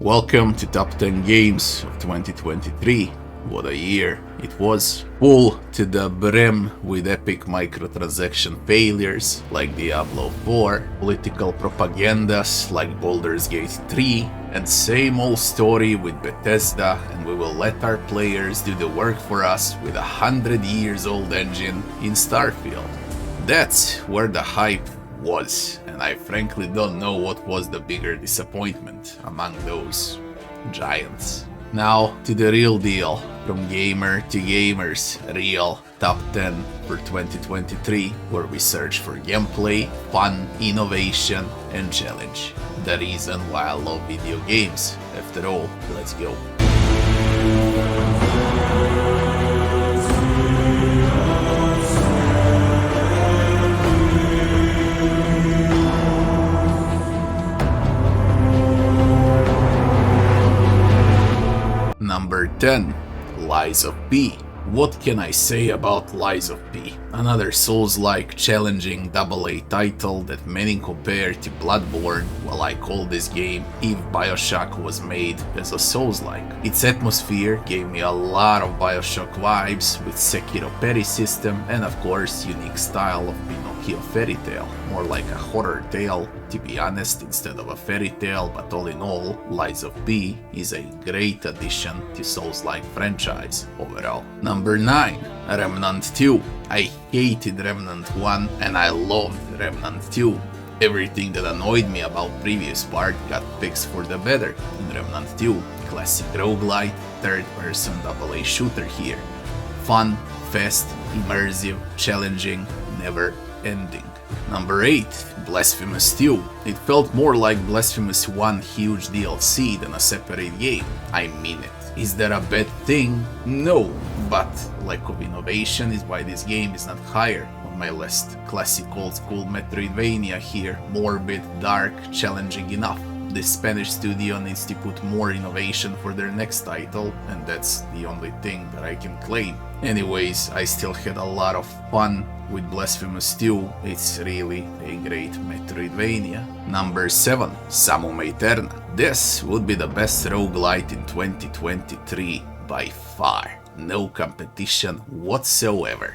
Welcome to Top 10 Games of 2023. What a year it was. Full to the brim with epic microtransaction failures like Diablo 4, political propagandas like Baldur's Gate 3, and same old story with Bethesda, and we will let our players do the work for us with a 100 years old engine in Starfield. That's where the hype was, and I frankly don't know what was the bigger disappointment among those giants. Now to the real deal, from gamer to gamers, real top 10 for 2023, where we search for gameplay, fun, innovation, and challenge. The reason why I love video games. After all, let's go. Number 10. Lies of P. What can I say about Lies of P? Another Souls-like challenging AA title that many compare to Bloodborne, while I call this game if Bioshock was made as a Souls-like. Its atmosphere gave me a lot of Bioshock vibes with Sekiro parry system and of course unique style of Pinocchio fairy tale, more like a horror tale to be honest instead of a fairy tale, but all in all, Lies of P is a great addition to Souls-like franchise overall. Number 9. Remnant 2. I hated Remnant 1 and I loved Remnant 2. Everything that annoyed me about previous part got fixed for the better in Remnant 2. Classic roguelite, third-person AA shooter here. Fun, fast, immersive, challenging, never ending. Number 8. Blasphemous 2. It felt more like Blasphemous 1 huge DLC than a separate game. I mean it. Is that a bad thing? No, but lack of innovation is why this game is not higher on my list. Classic old school Metroidvania here, morbid, dark, challenging enough. The Spanish studio needs to put more innovation for their next title, and that's the only thing that I can claim. Anyways, I still had a lot of fun with Blasphemous 2, it's really a great Metroidvania. Number 7. Summum Aeterna. This would be the best roguelite in 2023 by far. No competition whatsoever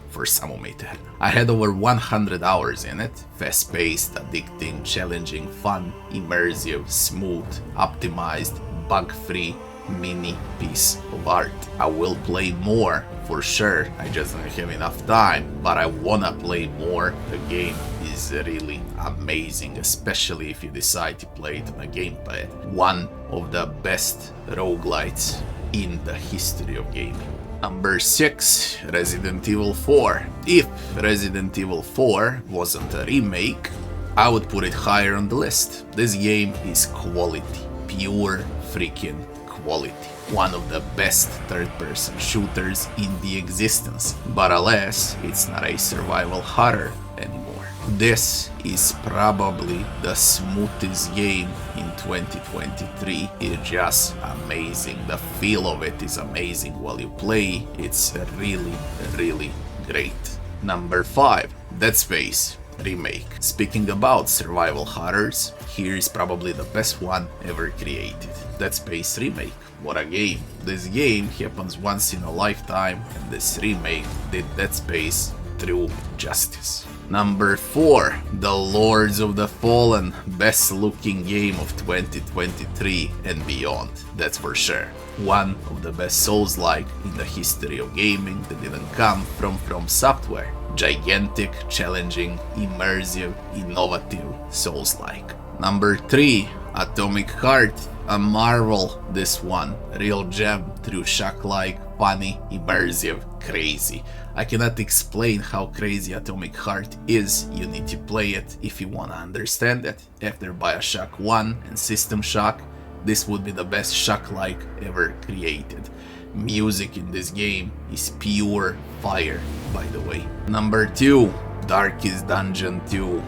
for Summum Aeterna. I had over 100 hours in it. Fast-paced, addicting, challenging, fun, immersive, smooth, optimized, bug-free, mini piece of art. I will play more for sure, I just don't have enough time, but I wanna play more. The game is really amazing, especially if you decide to play it on a gamepad. One of the best roguelites in the history of gaming. Number 6. Resident Evil 4. If Resident Evil 4 wasn't a remake, I would put it higher on the list. This game is quality, pure freaking quality. One of the best third-person shooters in the existence, but alas, it's not a survival horror anymore. This is probably the smoothest game in 2023. It's just amazing. The feel of it is amazing while you play. It's really, really great. Number 5. Dead Space remake. Speaking about survival horrors, here is probably the best one ever created. Dead Space remake. What a game. This game happens once in a lifetime, and this remake did Dead Space true justice. Number 4. The Lords of the Fallen. Best looking game of 2023 and beyond, that's for sure. One of the best Souls-like in the history of gaming that didn't come from Software. Gigantic, challenging, immersive, innovative Souls-like. Number 3. Atomic Heart. A marvel, this one. Real gem, true shock-like, funny, immersive, crazy. I cannot explain how crazy Atomic Heart is. You need to play it if you wanna understand it. After Bioshock 1 and System Shock, this would be the best shock-like ever created. Music in this game is pure fire, by the way. Number 2. Darkest Dungeon 2.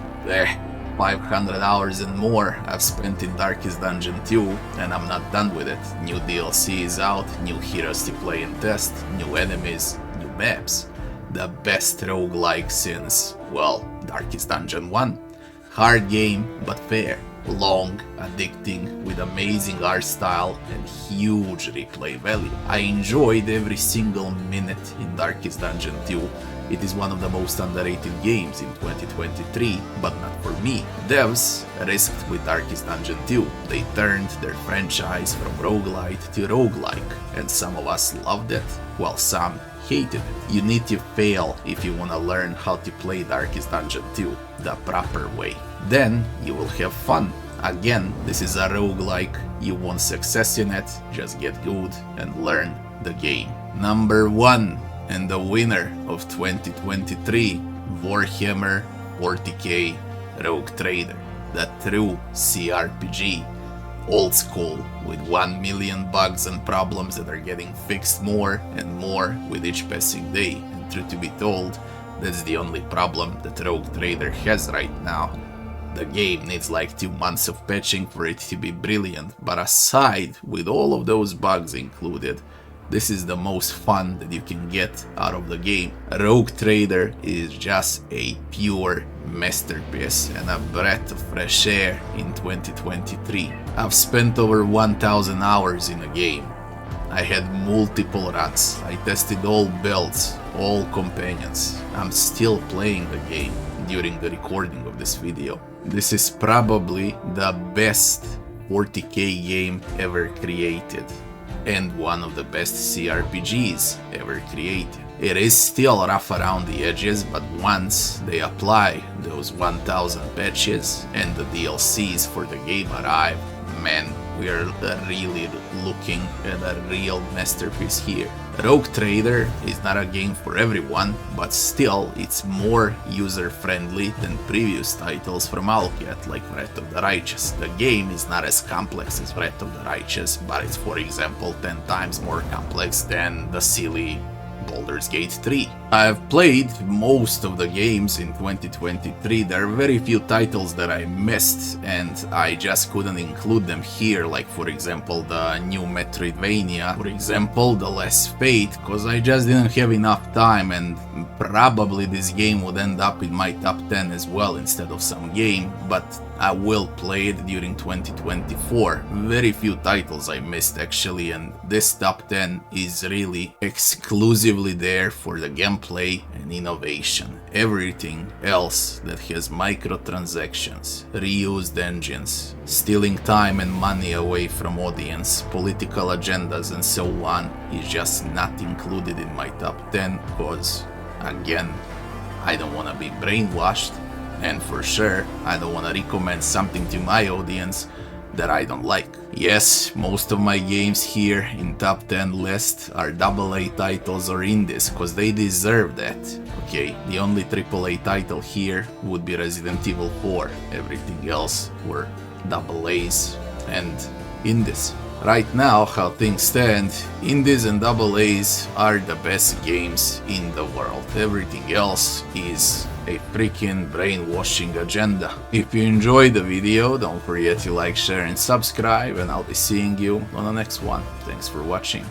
500 hours and more I've spent in Darkest Dungeon 2, and I'm not done with it. New DLC is out, new heroes to play and test, new enemies, new maps. The best roguelike since, well, Darkest Dungeon 1. Hard game, but fair. long, addicting, with amazing art style and huge replay value. I enjoyed every single minute in Darkest Dungeon 2. It is one of the most underrated games in 2023, but not for me. Devs risked with Darkest Dungeon 2. They turned their franchise from roguelite to roguelike, and some of us loved it, while some hated it. You need to fail if you wanna learn how to play Darkest Dungeon 2 the proper way. Then you will have fun. Again, this is a roguelike, you want success in it, just get good and learn the game. Number 1, and the winner of 2023, Warhammer 40k Rogue Trader, the true CRPG. Old school, with 1 million bugs and problems that are getting fixed more and more with each passing day. And truth to be told, that's the only problem that Rogue Trader has right now. The game needs like 2 months of patching for it to be brilliant, but aside with all of those bugs included, this is the most fun that you can get out of the game. Rogue Trader is just a pure masterpiece and a breath of fresh air in 2023. I've spent over 1000 hours in the game. I had multiple runs, I tested all builds, all companions. I'm still playing the game during the recording of this video. This is probably the best 40k game ever created, and one of the best CRPGs ever created. It is still rough around the edges, but once they apply those 1000 patches and the DLCs for the game arrive, man, we are really looking at a real masterpiece here. Rogue Trader is not a game for everyone, but still it's more user-friendly than previous titles from Owlcat like Wrath of the Righteous. The game is not as complex as Wrath of the Righteous, but it's, for example, 10 times more complex than the silly Baldur's Gate 3. I've played most of the games in 2023. There are very few titles that I missed and I just couldn't include them here, like for example the new Metroidvania, for example The Last Fate, because I just didn't have enough time, and probably this game would end up in my top 10 as well instead of some game, but I will play it during 2024. Very few titles I missed actually, and this top 10 is really exclusively there for the gameplay and innovation. Everything else that has microtransactions, reused engines, stealing time and money away from audience, political agendas and so on is just not included in my top 10 because, again, I don't want to be brainwashed. And for sure, I don't want to recommend something to my audience that I don't like. Yes, most of my games here in top 10 list are AA titles or indies, cause they deserve that. Okay, the only AAA title here would be Resident Evil 4. Everything else were AAs and indies. Right now, how things stand, indies and AAs are the best games in the world. Everything else is a freaking brainwashing agenda. If you enjoyed the video, don't forget to like, share and subscribe, and I'll be seeing you on the next one. Thanks for watching.